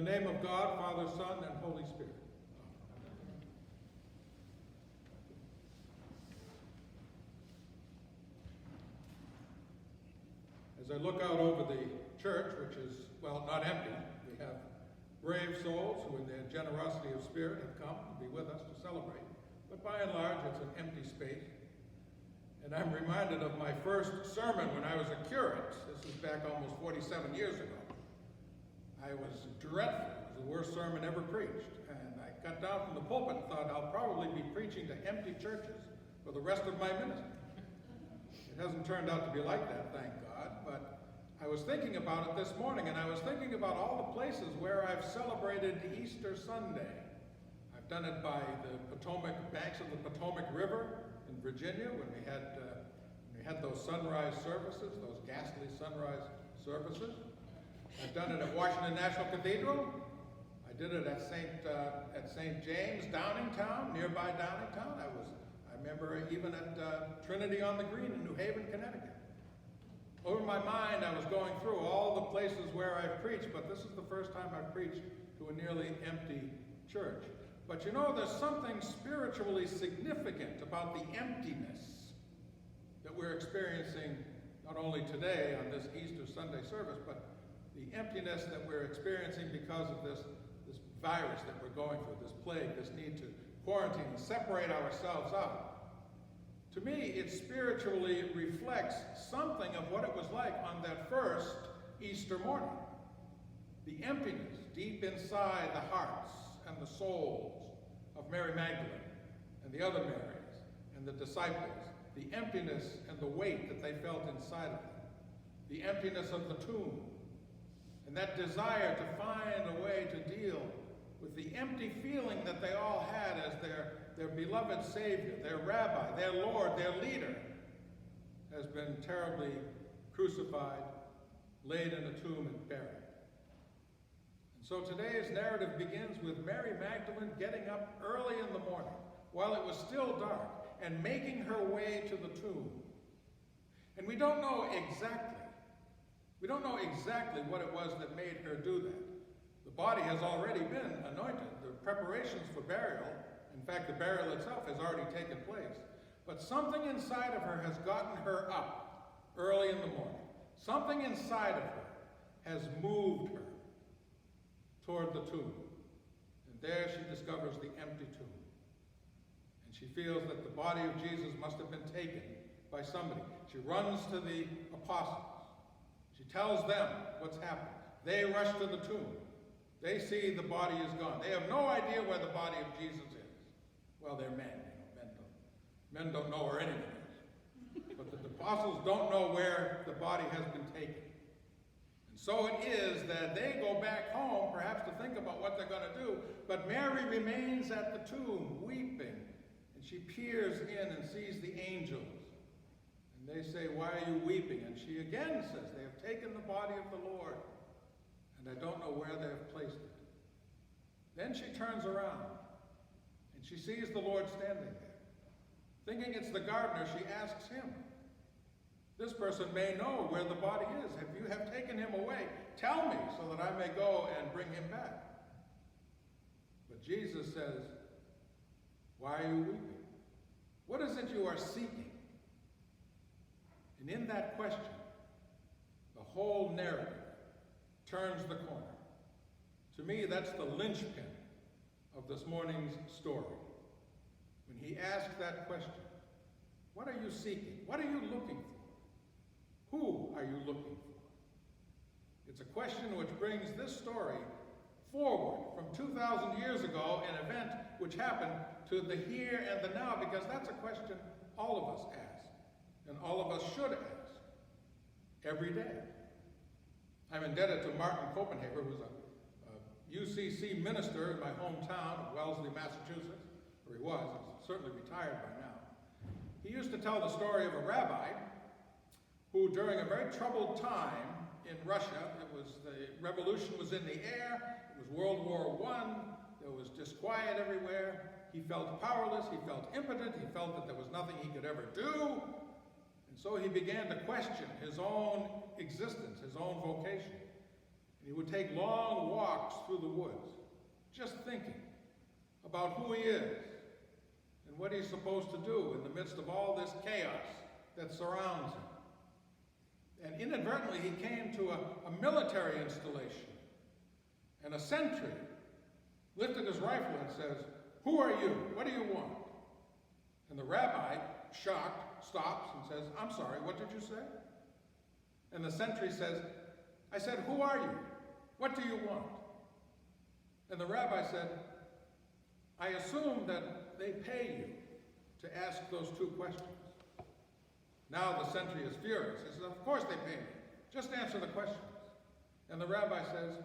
In the name of God, Father, Son, and Holy Spirit. As I look out over the church, which is, well, not empty, we have brave souls who in their generosity of spirit have come to be with us to celebrate. But by and large, it's an empty space. And I'm reminded of my first sermon when I was a curate. This is back almost 47 years ago. I was dreadful. It was the worst sermon ever preached. And I got down from the pulpit and thought I'll probably be preaching to empty churches for the rest of my ministry. It hasn't turned out to be like that, thank God. But I was thinking about it this morning, and I was thinking about all the places where I've celebrated Easter Sunday. I've done it by the Potomac, banks of the Potomac River in Virginia when we had those sunrise services, those ghastly sunrise services. I've done it at Washington National Cathedral. I did it at St. James, Downingtown, nearby Downingtown. I remember even at Trinity on the Green in New Haven, Connecticut. Over my mind, I was going through all the places where I've preached, but this is the first time I've preached to a nearly empty church. But you know, there's something spiritually significant about the emptiness that we're experiencing not only today on this Easter Sunday service, but the emptiness that we're experiencing because of this virus that we're going through, this plague, this need to quarantine and separate ourselves out. To me, it spiritually reflects something of what it was like on that first Easter morning. The emptiness deep inside the hearts and the souls of Mary Magdalene and the other Marys and the disciples. The emptiness and the weight that they felt inside of them. The emptiness of the tomb. And that desire to find a way to deal with the empty feeling that they all had as their beloved Savior, their Rabbi, their Lord, their leader, has been terribly crucified, laid in a tomb and buried. And so today's narrative begins with Mary Magdalene getting up early in the morning, while it was still dark, and making her way to the tomb. And we don't know exactly what it was that made her do that. The body has already been anointed. The preparations for burial, in fact, the burial itself has already taken place. But something inside of her has gotten her up early in the morning. Something inside of her has moved her toward the tomb. And there she discovers the empty tomb. And she feels that the body of Jesus must have been taken by somebody. She runs to the apostles. She tells them what's happened. They rush to the tomb. They see the body is gone. They have no idea where the body of Jesus is. Well, they're men. Men don't know where anything is. But the apostles don't know where the body has been taken. And so it is that they go back home, perhaps to think about what they're going to do. But Mary remains at the tomb, weeping. And she peers in and sees the angels. And they say, "Why are you weeping?" And she again says, "They have taken the body of the Lord, and I don't know where they have placed it." Then she turns around, and she sees the Lord standing there. Thinking it's the gardener, she asks him, "This person may know where the body is. If you have taken him away, tell me so that I may go and bring him back." But Jesus says, "Why are you weeping? What is it you are seeking?" And in that question, the whole narrative turns the corner. To me, that's the linchpin of this morning's story. When he asks that question, what are you seeking? What are you looking for? Who are you looking for? It's a question which brings this story forward from 2,000 years ago, an event which happened, to the here and the now, because that's a question all of us ask, and all of us should ask every day. I'm indebted to Martin Copenhagen, who was a UCC minister in my hometown of Wellesley, Massachusetts, or he was. He's certainly retired by now. He used to tell the story of a rabbi who, during a very troubled time in Russia, the revolution was in the air, it was World War I, there was disquiet everywhere, he felt powerless, he felt impotent, he felt that there was nothing he could ever do, and so he began to question his own existence, his own vocation. And he would would take long walks through the woods, just thinking about who he is and what he's supposed to do in the midst of all this chaos that surrounds him. And inadvertently, he came to a military installation, and a sentry lifted his rifle and says, "Who are you? What do you want?" And the rabbi, shocked, stops and says, "I'm sorry, what did you say?" And the sentry says, "I said, who are you? What do you want?" And the rabbi said, "I assume that they pay you to ask those two questions." Now the sentry is furious. He says, "Of course they pay me. Just answer the questions." And the rabbi says,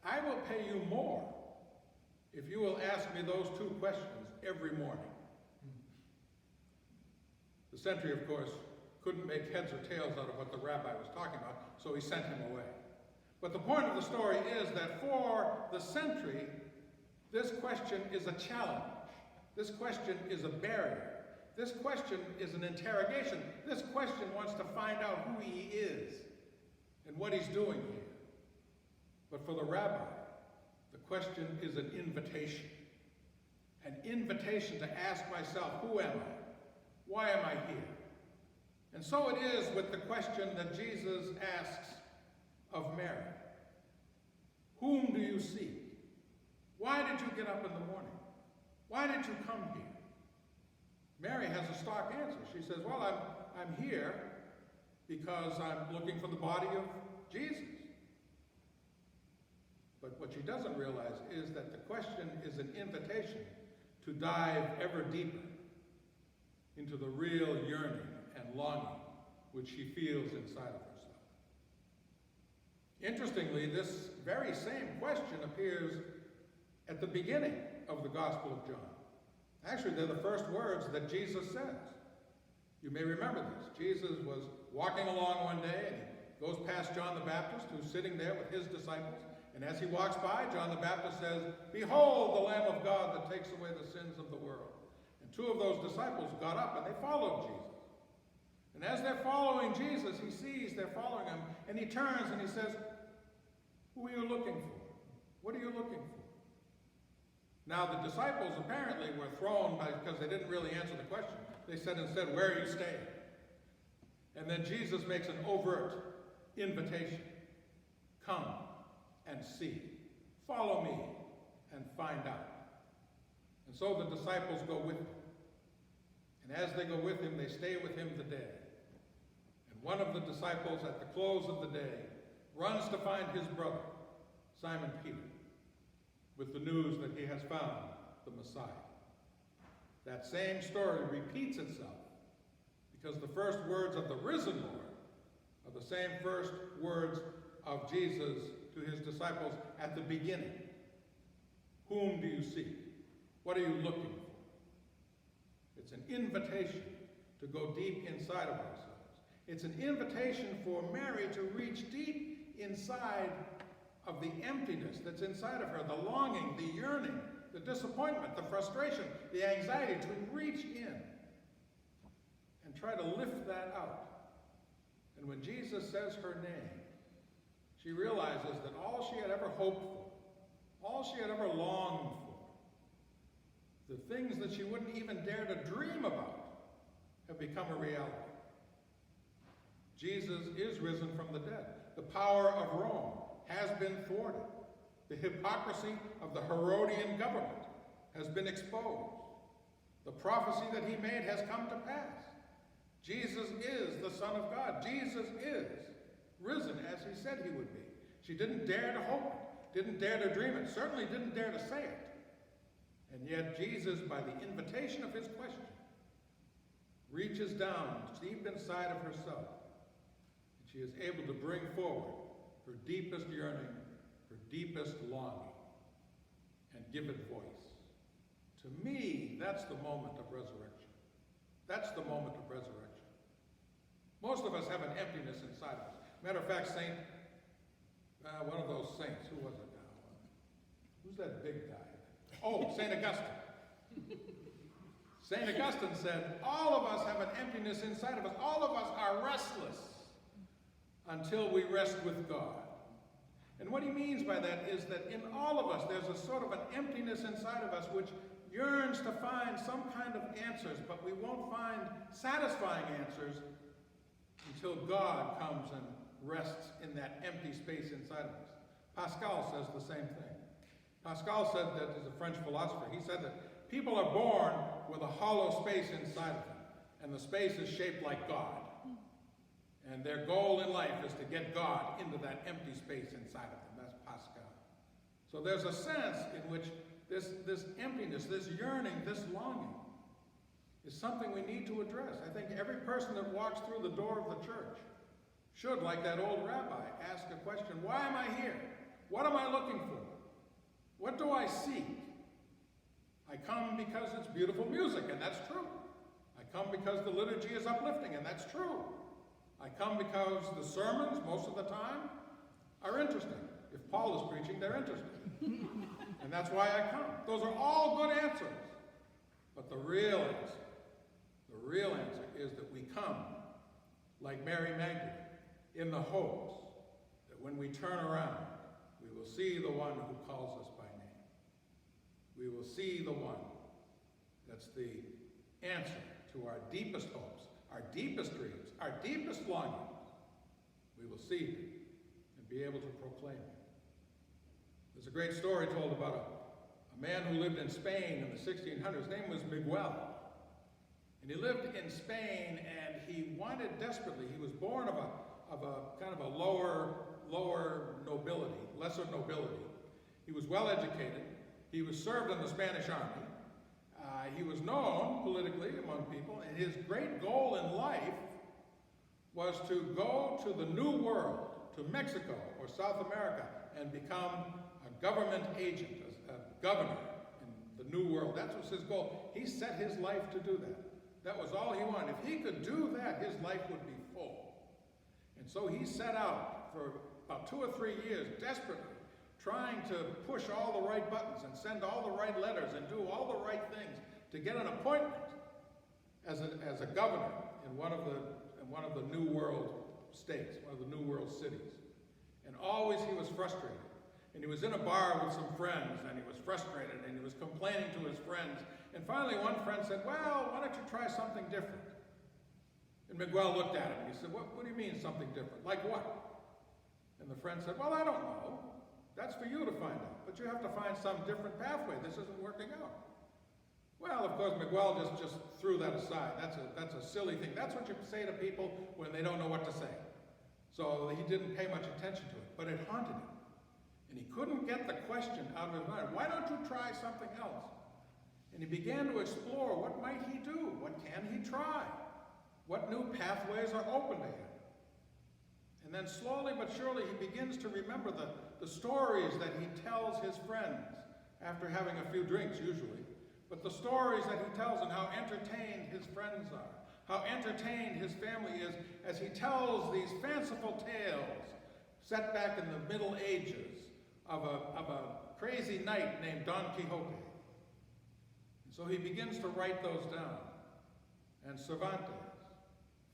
"I will pay you more if you will ask me those two questions every morning." The sentry, of course, couldn't make heads or tails out of what the rabbi was talking about, so he sent him away. But the point of the story is that for the sentry, this question is a challenge. This question is a barrier. This question is an interrogation. This question wants to find out who he is and what he's doing here. But for the rabbi, the question is an invitation. An invitation to ask myself, who am I? Why am I here? And so it is with the question that Jesus asks of Mary. Whom do you seek? Why did you get up in the morning? Why did you come here? Mary has a stock answer. She says, well, I'm here because I'm looking for the body of Jesus. But what she doesn't realize is that the question is an invitation to dive ever deeper into the real yearning and longing which she feels inside of herself. Interestingly, this very same question appears at the beginning of the Gospel of John. Actually, they're the first words that Jesus says. You may remember this. Jesus was walking along one day, and he goes past John the Baptist, who's sitting there with his disciples. And as he walks by, John the Baptist says, "Behold, the Lamb of God that takes away the sins of the world." And two of those disciples got up and they followed Jesus. And as they're following Jesus, he sees they're following him, and he turns and he says, "Who are you looking for? What are you looking for?" Now, the disciples apparently were thrown because they didn't really answer the question. They said instead, "Where are you staying?" And then Jesus makes an overt invitation. Come and see. Follow me and find out. And so the disciples go with him. And as they go with him, they stay with him the day. And one of the disciples at the close of the day runs to find his brother, Simon Peter, with the news that he has found the Messiah. That same story repeats itself because the first words of the risen Lord are the same first words of Jesus to his disciples at the beginning. Whom do you seek? What are you looking for? It's an invitation to go deep inside of ourselves. It's an invitation for Mary to reach deep inside of the emptiness that's inside of her, the longing, the yearning, the disappointment, the frustration, the anxiety, to reach in and try to lift that out. And when Jesus says her name, she realizes that all she had ever hoped for, all she had ever longed for, the things that she wouldn't even dare to dream about, have become a reality. Jesus is risen from the dead. The power of Rome has been thwarted. The hypocrisy of the Herodian government has been exposed. The prophecy that he made has come to pass. Jesus is the Son of God. Jesus is risen as he said he would be. She didn't dare to hope it, didn't dare to dream it, certainly didn't dare to say it. And yet Jesus, by the invitation of his question, reaches down deep inside of herself. And she is able to bring forward her deepest yearning, her deepest longing, and give it voice. To me, that's the moment of resurrection. That's the moment of resurrection. Most of us have an emptiness inside of us. Matter of fact, one of those saints, who was it now? Who's that big guy? Oh, St. Augustine. St. Augustine said, all of us have an emptiness inside of us. All of us are restless until we rest with God. And what he means by that is that in all of us, there's a sort of an emptiness inside of us which yearns to find some kind of answers, but we won't find satisfying answers until God comes and rests in that empty space inside of us. Pascal says the same thing. Pascal said that, as a French philosopher, he said that people are born with a hollow space inside of them, and the space is shaped like God. And their goal in life is to get God into that empty space inside of them. That's Pascal. So there's a sense in which this emptiness, this yearning, this longing is something we need to address. I think every person that walks through the door of the church should, like that old rabbi, ask a question: why am I here? What am I looking for? What do I seek? I come because it's beautiful music, and that's true. I come because the liturgy is uplifting, and that's true. I come because the sermons, most of the time, are interesting. If Paul is preaching, they're interesting. And that's why I come. Those are all good answers. But the real answer is that we come, like Mary Magdalene, in the hopes that when we turn around, we will see the one who calls us by name. We will see the one that's the answer to our deepest hopes, our deepest dreams, our deepest longings. We will see him and be able to proclaim him. There's a great story told about a man who lived in Spain in the 1600s. His name was Miguel. And he lived in Spain, and he wanted desperately. He was born of a kind of a lower nobility, lesser nobility. He was well educated. He was served in the Spanish army. He was known politically among people, and his great goal in life was to go to the New World, to Mexico or South America, and become a government agent, a governor in the New World. That was his goal. He set his life to do that. That was all he wanted. If he could do that, his life would be full. And so he set out for about 2 or 3 years, desperately, trying to push all the right buttons and send all the right letters and do all the right things to get an appointment as a governor in one of the New World states, one of the New World cities. And always he was frustrated. And he was in a bar with some friends, and he was frustrated, and he was complaining to his friends. And finally one friend said, well, why don't you try something different? And Miguel looked at him, and he said, what do you mean something different? Like what? And the friend said, well, I don't know. That's for you to find out. But you have to find some different pathway. This isn't working out. Well, of course, Miguel just threw that aside. That's a silly thing. That's what you say to people when they don't know what to say. So he didn't pay much attention to it, but it haunted him. And he couldn't get the question out of his mind. Why don't you try something else? And he began to explore, what might he do? What can he try? What new pathways are open to him? And then slowly but surely he begins to remember the stories that he tells his friends after having a few drinks, usually. But the stories that he tells and how entertained his friends are, how entertained his family is as he tells these fanciful tales set back in the Middle Ages of a crazy knight named Don Quixote. And so he begins to write those down. And Cervantes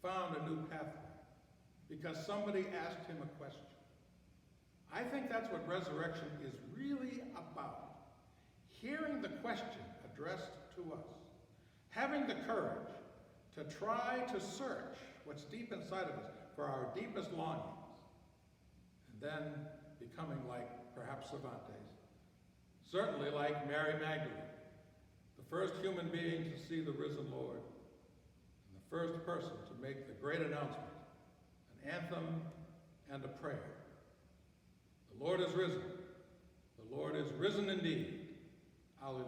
found a new pathway because somebody asked him a question. I think that's what resurrection is really about. Hearing the question addressed to us. Having the courage to try to search what's deep inside of us for our deepest longings. And then becoming like perhaps Cervantes. Certainly like Mary Magdalene, the first human being to see the risen Lord, and the first person to make the great announcement, an anthem and a prayer. The Lord is risen. The Lord is risen indeed. Hallelujah.